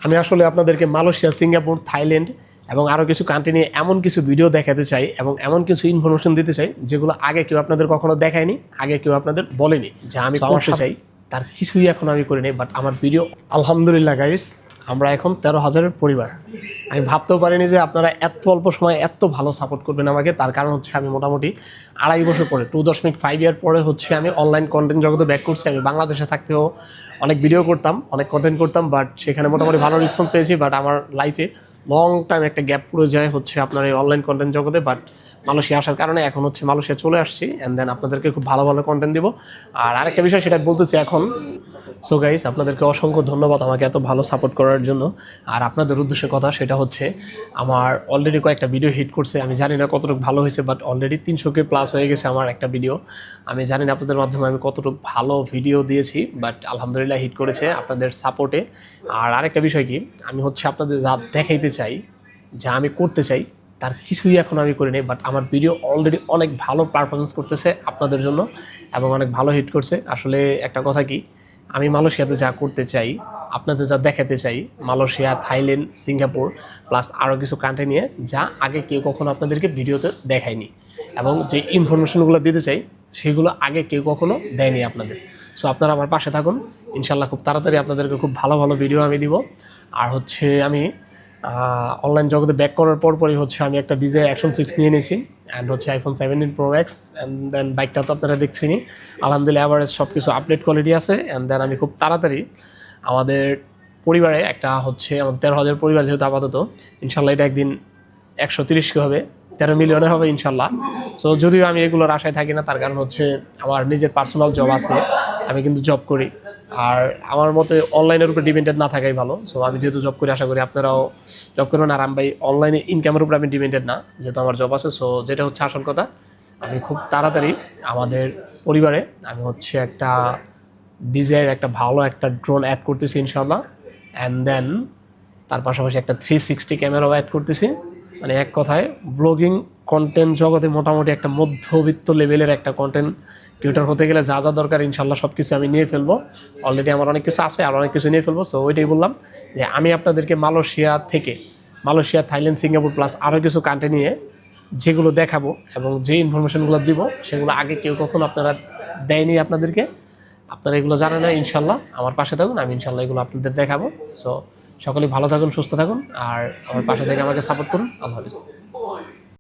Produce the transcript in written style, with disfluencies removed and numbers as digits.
আমি আসলে আপনাদেরকে মালয়েশিয়া, সিঙ্গাপুর, থাইল্যান্ড এবং আরও কিছু কান্ট্রি নিয়ে এমন কিছু ভিডিও দেখাতে চাই এবং এমন কিছু ইনফরমেশন দিতে চাই যেগুলো আগে কেউ আপনাদের কখনো দেখায়নি, আগে কেউ আপনাদের বলেনি যে আমি করতে চাই। তার কিছুই এখন আমি করি নাই, বাট আমার ভিডিও আলহামদুলিল্লাহ গাইস, আমরা এখন 13,000-এর পরিবার। আমি ভাবতেও পারিনি যে আপনারা এত অল্প সময় এত ভালো সাপোর্ট করবেন আমাকে। তার কারণ হচ্ছে আমি মোটামুটি 2.5 বছর পরে 2.5 ইয়ার পরে হচ্ছে আমি অনলাইন কন্টেন্ট জগতে ব্যাক করছি। আমি বাংলাদেশে থাকতেও অনেক ভিডিও করতাম, অনেক কন্টেন্ট করতাম, বাট সেখানে মোটামুটি ভালো রেসপন্স পেয়েছি। বাট আমার লাইফে লং টাইম একটা গ্যাপ পড়ে যায় হচ্ছে আপনার এই অনলাইন কন্টেন্ট জগতে। বাট মালয়েশিয়া আসার কারণে এখন হচ্ছে মালয়েশিয়া চলে আসছি, অ্যান্ড দেন আপনাদেরকে খুব ভালো ভালো কন্টেন্ট দিব। আর আরেকটা বিষয় সেটা বলতেছি এখন। সো গাইস, আপনাদেরকে অসংখ্য ধন্যবাদ আমাকে এত ভালো সাপোর্ট করার জন্য। আর আপনাদের উদ্দেশ্যে কথা সেটা হচ্ছে, আমার অলরেডি কয়েকটা ভিডিও হিট করছে। আমি জানি না কতটুকু ভালো হয়েছে, বাট অলরেডি 300K প্লাস হয়ে গেছে আমার একটা ভিডিও। আমি জানি না আপনাদের মাধ্যমে আমি কতটুকু ভালো ভিডিও দিয়েছি, বাট আলহামদুলিল্লাহ হিট করেছে আপনাদের সাপোর্টে। আর আরেকটা বিষয় কি, আমি হচ্ছে আপনাদের যা দেখাইতে চাই, যা আমি করতে চাই, তার কিছুই এখন আমি করি নাই, বাট আমার ভিডিও অলরেডি অনেক ভালো পারফরমেন্স করতেছে আপনাদের জন্য এবং অনেক ভালো হিট করছে। আসলে একটা কথা কি, আমি মালয়েশিয়াতে যা করতে চাই, আপনাদের যা দেখাতে চাই, মালয়েশিয়া, থাইল্যান্ড, সিঙ্গাপুর প্লাস আরও কিছু কান্ট্রি নিয়ে, যা আগে কেউ কখনো আপনাদেরকে ভিডিওতে দেখায়নি, এবং যে ইনফরমেশনগুলো দিতে চাই সেগুলো আগে কেউ কখনো দেয়নি আপনাদের। সো আপনারা আমার পাশে থাকুন, ইনশাল্লাহ খুব তাড়াতাড়ি আপনাদেরকে খুব ভালো ভালো ভিডিও আমি দিব। আর হচ্ছে আমি অনলাইন জগতে ব্যাক করার পরই হচ্ছে আমি একটা DJI Action 6 নিয়ে নিয়েছি, অ্যান্ড হচ্ছে iPhone 17 Pro Max, and then বাইকটা তো আপনারা দেখছেনই, আলহামদুলিল্লাহ অ্যাভারেজ সব কিছু আপডেট কোয়ালিটি আছে। অ্যান্ড দেন আমি খুব তাড়াতাড়ি আমাদের পরিবারে একটা হচ্ছে, আমাদের 13,000 পরিবার যেহেতু আপাতত, ইনশাল্লাহ এটা একদিন 130K হবে, 13 মিলিয়নে হবে ইনশাল্লাহ। সো যদিও আমি এগুলোর আশায় থাকি না, তার কারণ হচ্ছে আমার নিজের পার্সোনাল জব আছে, আমি কিন্তু জব করি। আর আমার মতে অনলাইনের উপরে ডিপেন্ডেন্ট না থাকাই ভালো। সো আমি যেহেতু জব করি, আশা করি আপনারাও জব করবেন। আর আমি ভাই অনলাইনে ইনকামের উপরে আমি ডিপেন্ডেন্ট না, যেহেতু আমার জব আছে। সো যেটা হচ্ছে আসল কথা, আমি খুব তাড়াতাড়ি আমাদের পরিবারে আমি হচ্ছে একটা ডিজাইন, একটা ভালো একটা ড্রোন অ্যাড করতেছি ইনশাল্লাহ। অ্যান্ড দেন তার পাশাপাশি একটা 360 ক্যামেরাও অ্যাড করতেছি। মানে এক কথায় ব্লগিং কন্টেন্ট জগতে মোটামুটি একটা মধ্যবিত্ত লেভেলের একটা কন্টেন্ট ক্রিয়েটর হতে গেলে যা যা দরকার ইনশাল্লাহ সব কিছু আমি নিয়ে ফেলবো। অলরেডি আমার অনেক কিছু আছে, আর অনেক কিছু নিয়ে ফেলবো। সো ওইটাই বললাম যে আমি আপনাদেরকে মালয়েশিয়া, থাইল্যান্ড, সিঙ্গাপুর প্লাস আরও কিছু কান্ট্রি নিয়ে যেগুলো দেখাবো এবং যে ইনফরমেশনগুলো দিব, সেগুলো আগে কেউ কখনো আপনারা দেয়নি আপনাদেরকে। আপনারা এগুলো জানেন না, ইনশাল্লাহ আমার পাশে থাকুন, আমি ইনশাল্লাহ এগুলো আপনাদের দেখাবো। সো সকলেই ভালো থাকুন, সুস্থ থাকুন, আর আমার পাশে থেকে আমাকে সাপোর্ট করুন। আল্লাহ হাফিজ।